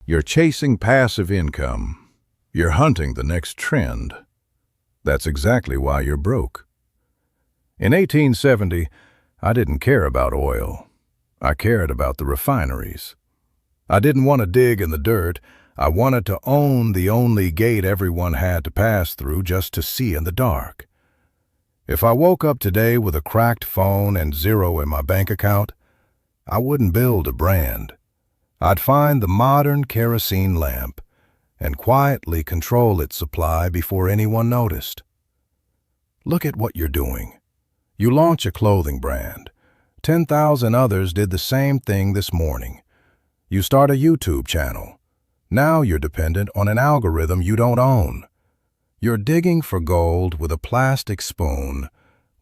You're chasing passive income. You're hunting the next trend. That's exactly why you're broke. In 1870, I didn't care about oil. I cared about the refineries. I didn't want to dig in the dirt. I wanted to own the only gate everyone had to pass through just to see in the dark. If I woke up today with a cracked phone and zero in my bank account, I wouldn't build a brand. I'd find the modern kerosene lamp and quietly control its supply before anyone noticed. Look at what you're doing. You launch a clothing brand. 10,000 others did the same thing this morning. You start a YouTube channel. Now you're dependent on an algorithm you don't own. You're digging for gold with a plastic spoon,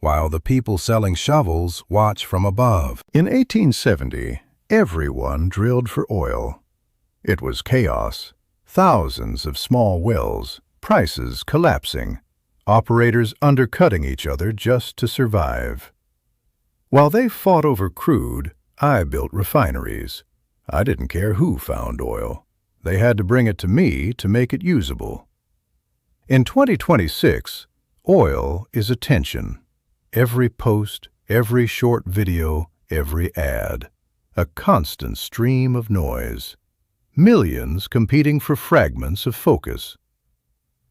while the people selling shovels watch from above. In 1870, everyone drilled for oil. It was chaos, thousands of small wells, prices collapsing, operators undercutting each other just to survive. While they fought over crude, I built refineries. I didn't care who found oil. They had to bring it to me to make it usable. In 2026, oil is attention. Every post, every short video, every ad. A constant stream of noise. Millions competing for fragments of focus.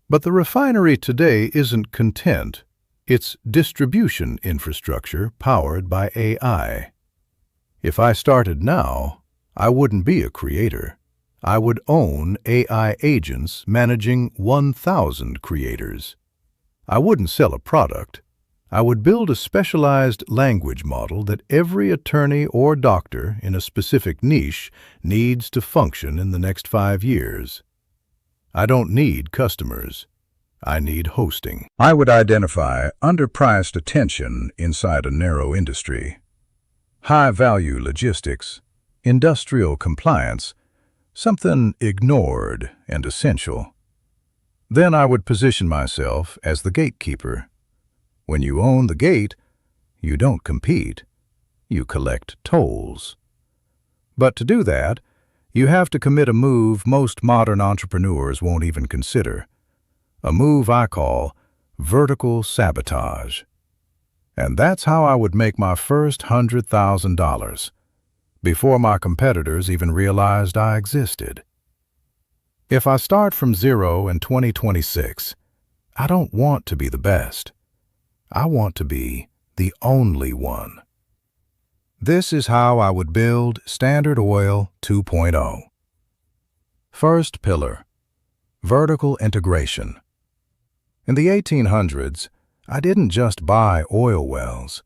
But the refinery today isn't content. It's distribution infrastructure powered by AI. If I started now, I wouldn't be a creator. I would own AI agents managing 1,000 creators. I wouldn't sell a product. I would build a specialized language model that every attorney or doctor in a specific niche needs to function in the next 5 years. I don't need customers. I need hosting. I would identify underpriced attention inside a narrow industry. High-value logistics, industrial compliance, something ignored and essential. Then I would position myself as the gatekeeper. When you own the gate, you don't compete. You collect tolls. But to do that, you have to commit a move most modern entrepreneurs won't even consider. A move I call vertical sabotage. And that's how I would make my first $100,000, before my competitors even realized I existed. If I start from zero in 2026, I don't want to be the best. I want to be the only one. This is how I would build Standard Oil 2.0. First pillar, vertical integration. In the 1800s, I didn't just buy oil wells.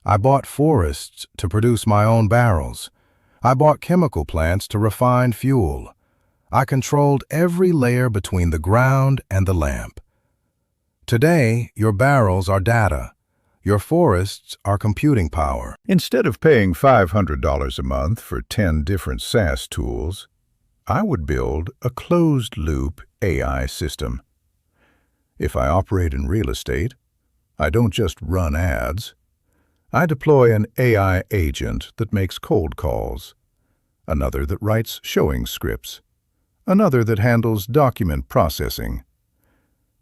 I bought forests to produce my own barrels. I bought chemical plants to refine fuel. I controlled every layer between the ground and the lamp. Today, your barrels are data. Your forests are computing power. Instead of paying $500 a month for 10 different SaaS tools, I would build a closed-loop AI system. If I operate in real estate, I don't just run ads. I deploy an AI agent that makes cold calls, another that writes showing scripts, another that handles document processing.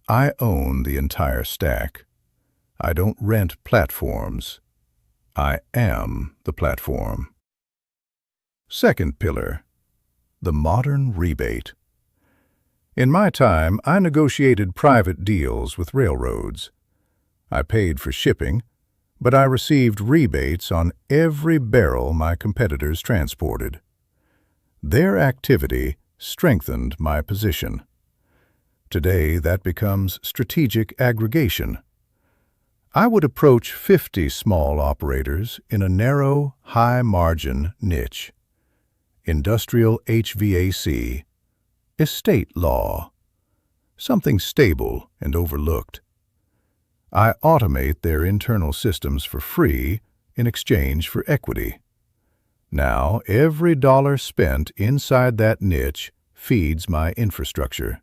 I own the entire stack. I don't rent platforms. I am the platform. Second pillar, the modern rebate. In my time, I negotiated private deals with railroads. I paid for shipping, but I received rebates on every barrel my competitors transported. Their activity strengthened my position. Today, that becomes strategic aggregation. I would approach 50 small operators in a narrow, high-margin niche. Industrial HVAC, estate law, something stable and overlooked. I automate their internal systems for free in exchange for equity. Now, every dollar spent inside that niche feeds my infrastructure.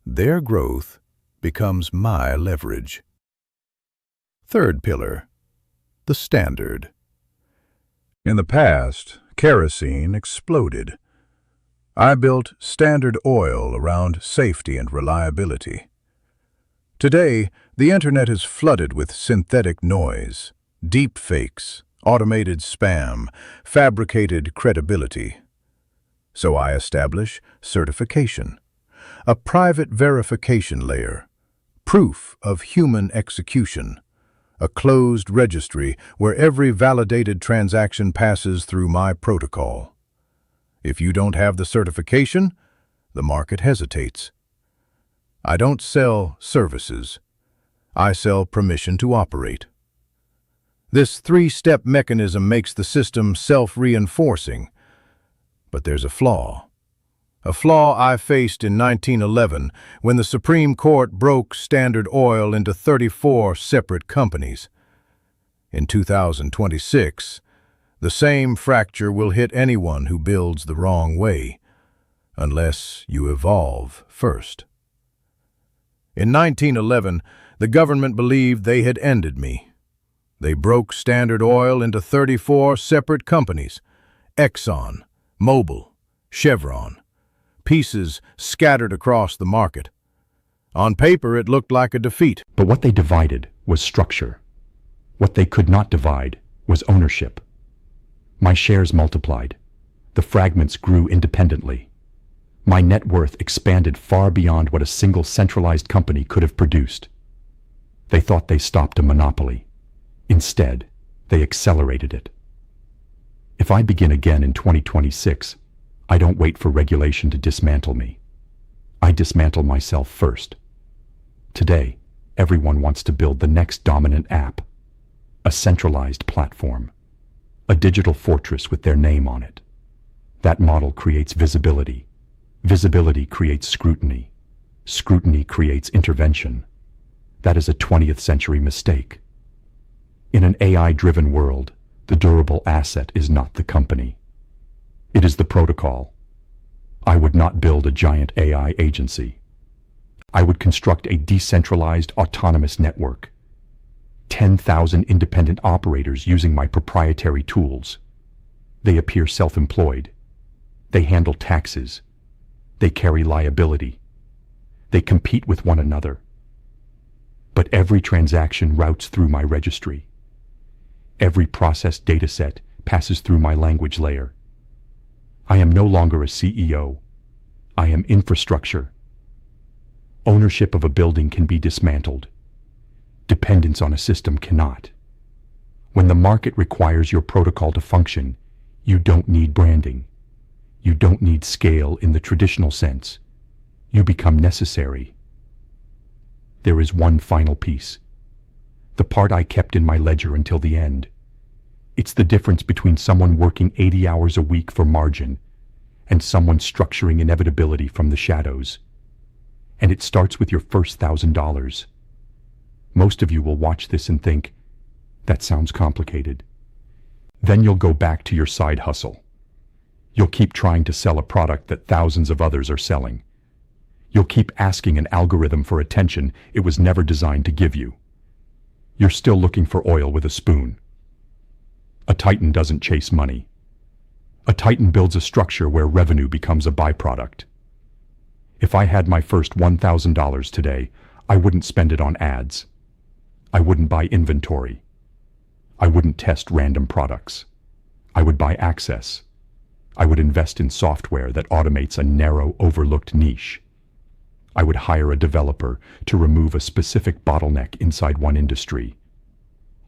Their growth becomes my leverage. Third pillar, the standard. In the past, kerosene exploded. I built Standard Oil around safety and reliability. Today, the internet is flooded with synthetic noise, deepfakes, automated spam, fabricated credibility. So I establish certification, a private verification layer, proof of human execution, a closed registry where every validated transaction passes through my protocol. If you don't have the certification, the market hesitates. I don't sell services. I sell permission to operate. This three-step mechanism makes the system self-reinforcing. But there's a flaw. A flaw I faced in 1911 when the Supreme Court broke Standard Oil into 34 separate companies. In 2026, the same fracture will hit anyone who builds the wrong way, unless you evolve first. In 1911, the government believed they had ended me. They broke Standard Oil into 34 separate companies: Exxon, Mobil, Chevron, pieces scattered across the market. On paper, it looked like a defeat. But what they divided was structure. What they could not divide was ownership. My shares multiplied. The fragments grew independently. My net worth expanded far beyond what a single centralized company could have produced. They thought they stopped a monopoly. Instead, they accelerated it. If I begin again in 2026, I don't wait for regulation to dismantle me. I dismantle myself first. Today, everyone wants to build the next dominant app, a centralized platform, a digital fortress with their name on it. That model creates visibility. Visibility creates scrutiny. Scrutiny creates intervention. That is a 20th century mistake. In an AI-driven world, the durable asset is not the company. It is the protocol. I would not build a giant AI agency. I would construct a decentralized autonomous network. 10,000 independent operators using my proprietary tools. They appear self-employed. They handle taxes. They carry liability. They compete with one another. But every transaction routes through my registry. Every processed dataset passes through my language layer. I am no longer a CEO. I am infrastructure. Ownership of a building can be dismantled. Dependence on a system cannot. When the market requires your protocol to function, you don't need branding. You don't need scale in the traditional sense. You become necessary. There is one final piece. The part I kept in my ledger until the end. It's the difference between someone working 80 hours a week for margin and someone structuring inevitability from the shadows. And it starts with your first $1,000. Most of you will watch this and think, that sounds complicated. Then you'll go back to your side hustle. You'll keep trying to sell a product that thousands of others are selling. You'll keep asking an algorithm for attention it was never designed to give you. You're still looking for oil with a spoon. A titan doesn't chase money. A titan builds a structure where revenue becomes a byproduct. If I had my first $1,000 today, I wouldn't spend it on ads. I wouldn't buy inventory. I wouldn't test random products. I would buy access. I would invest in software that automates a narrow, overlooked niche. I would hire a developer to remove a specific bottleneck inside one industry.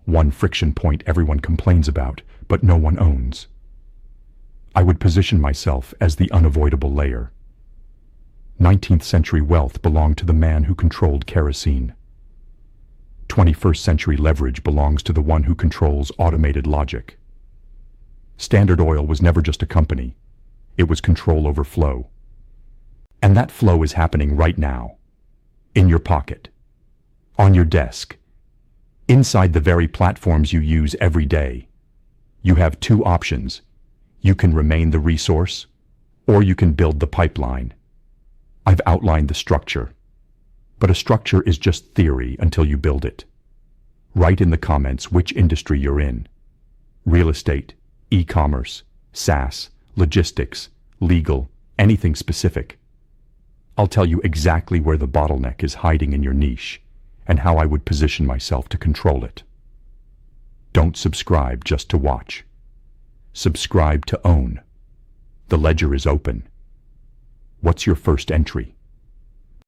One friction point everyone complains about, but no one owns. I would position myself as the unavoidable layer. 19th century wealth belonged to the man who controlled kerosene. 21st century leverage belongs to the one who controls automated logic. Standard Oil was never just a company. It was control over flow. And that flow is happening right now. In your pocket. On your desk. Inside the very platforms you use every day. You have two options. You can remain the resource, or you can build the pipeline. I've outlined the structure. But a structure is just theory until you build it. Write in the comments which industry you're in. Real estate, e-commerce, SaaS, logistics, legal, anything specific. I'll tell you exactly where the bottleneck is hiding in your niche and how I would position myself to control it. Don't subscribe just to watch. Subscribe to own. The ledger is open. What's your first entry?